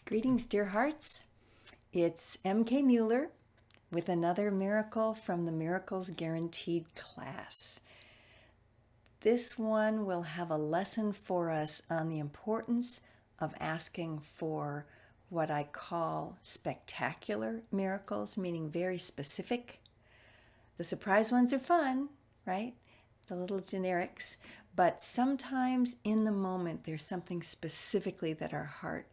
Greetings, dear hearts. It's M.K. Mueller with another miracle from the Miracles Guaranteed class. This one will have a lesson for us on the importance of asking for what I call spectacular miracles, meaning very specific. The surprise ones are fun, right? The little generics. But sometimes in the moment, there's something specifically that our heart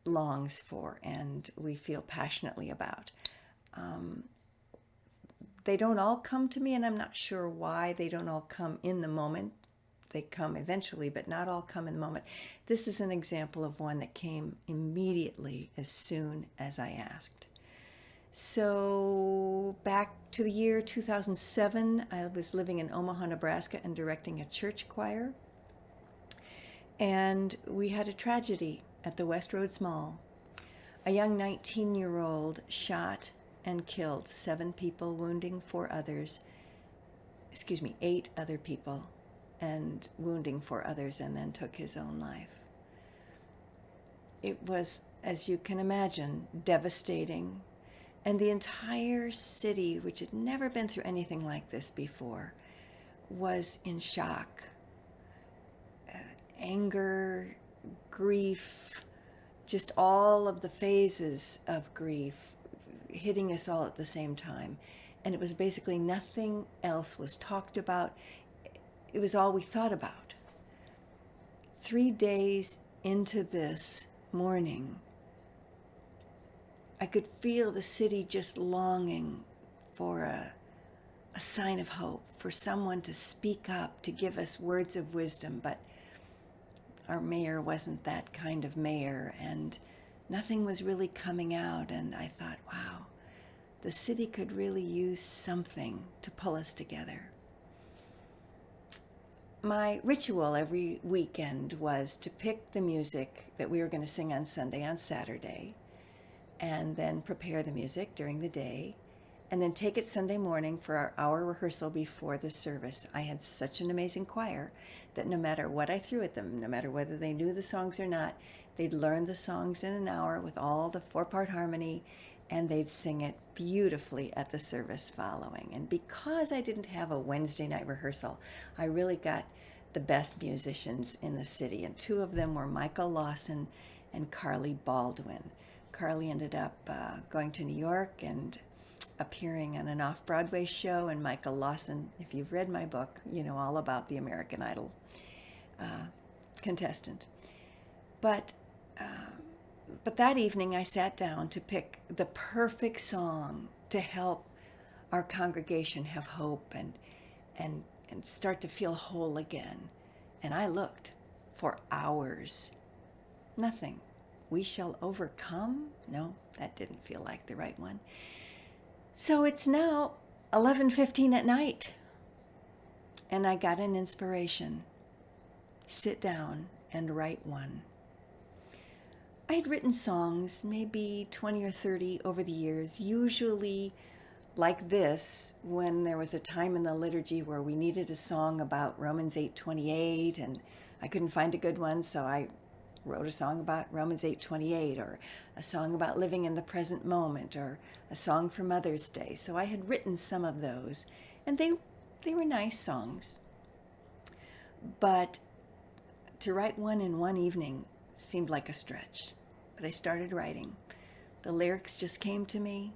longs for and we feel passionately about. They don't all come to me, and I'm not sure why they don't all come in the moment. They come eventually, but not all come in the moment. This is an example of one that came immediately as soon as I asked. So back to the year 2007, I was living in Omaha, Nebraska and directing a church choir. And we had a tragedy at the West Roads Mall. A young 19-year-old shot and killed 7 people, wounding 8 other people, and wounding 4 others, and then took his own life. It was, as you can imagine, devastating. And the entire city, which had never been through anything like this before, was in shock. Anger, grief, just all of the phases of grief hitting us all at the same time. And it was basically nothing else was talked about. It was all we thought about. 3 days into this mourning, I could feel the city just longing for a sign of hope, for someone to speak up, to give us words of wisdom. But our mayor wasn't that kind of mayor, and nothing was really coming out. And I thought, wow, the city could really use something to pull us together. My ritual every weekend was to pick the music that we were going to sing on Sunday, on Saturday, and then prepare the music during the day, and then take it Sunday morning for our hour rehearsal before the service. I had such an amazing choir that no matter what I threw at them, no matter whether they knew the songs or not, they'd learn the songs in an hour with all the 4-part harmony, and they'd sing it beautifully at the service following. And because I didn't have a Wednesday night rehearsal, I really got the best musicians in the city, and 2 of them were Michael Lawson and Carly Baldwin. Carly ended up going to New York and appearing on an off-Broadway show, and Michael Lawson, if you've read my book, you know all about the American Idol contestant. But that evening I sat down to pick the perfect song to help our congregation have hope and start to feel whole again. And I looked for hours. Nothing. We Shall Overcome? No, that didn't feel like the right one. So it's now 11:15 at night, and I got an inspiration. Sit down and write one. I had written songs, maybe 20 or 30 over the years, usually like this, when there was a time in the liturgy where we needed a song about Romans 8:28, and I couldn't find a good one, so I wrote a song about Romans 8:28, or a song about living in the present moment, or a song for Mother's Day. So I had written some of those, and they were nice songs. But to write one in one evening seemed like a stretch. But I started writing. The lyrics just came to me.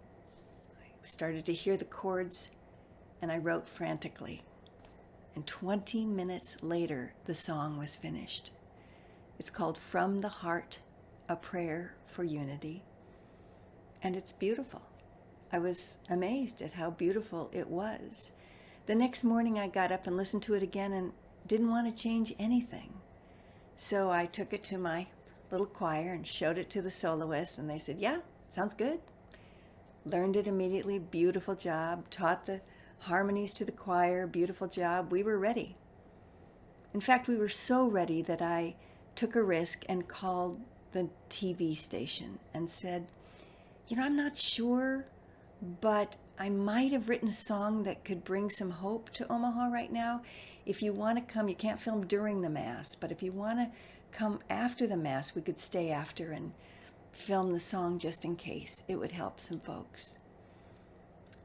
I started to hear the chords, and I wrote frantically. And 20 minutes later, the song was finished. It's called From the Heart, A Prayer for Unity. And it's beautiful. I was amazed at how beautiful it was. The next morning I got up and listened to it again and didn't want to change anything. So I took it to my little choir and showed it to the soloists, and they said, yeah, sounds good. Learned it immediately, beautiful job. Taught the harmonies to the choir, beautiful job. We were ready. In fact, we were so ready that I took a risk and called the TV station and said, I'm not sure, but I might have written a song that could bring some hope to Omaha right now. If you want to come, you can't film during the Mass, but if you want to come after the Mass, we could stay after film the song just in case it would help some folks.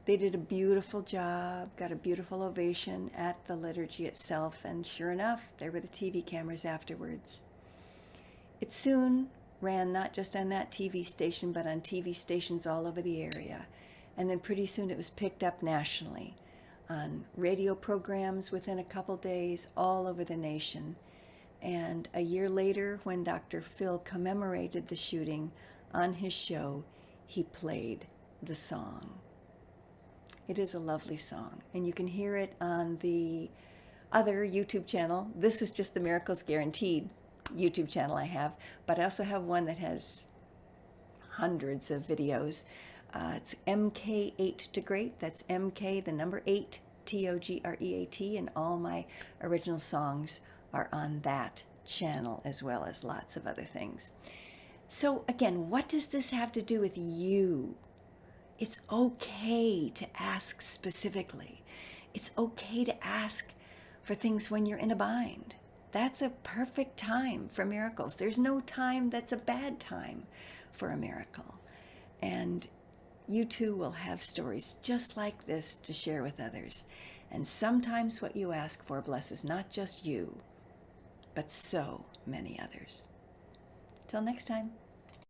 They did a beautiful job, got a beautiful ovation at the liturgy itself, and sure enough, there were the TV cameras afterwards. It soon ran not just on that TV station, but on TV stations all over the area. And then pretty soon it was picked up nationally on radio programs within a couple days all over the nation. And a year later, when Dr. Phil commemorated the shooting on his show, he played the song. It is a lovely song, and you can hear it on the other YouTube channel. This is just the Miracles Guaranteed YouTube channel I have, but I also have one that has hundreds of videos. It's MK8 to Great. That's MK, the number 8, TOGREAT, and all my original songs are on that channel, as well as lots of other things. So again, what does this have to do with you? It's okay to ask specifically. It's okay to ask for things when you're in a bind. That's a perfect time for miracles. There's no time that's a bad time for a miracle. And you too will have stories just like this to share with others. And sometimes what you ask for blesses not just you, but so many others. Till next time.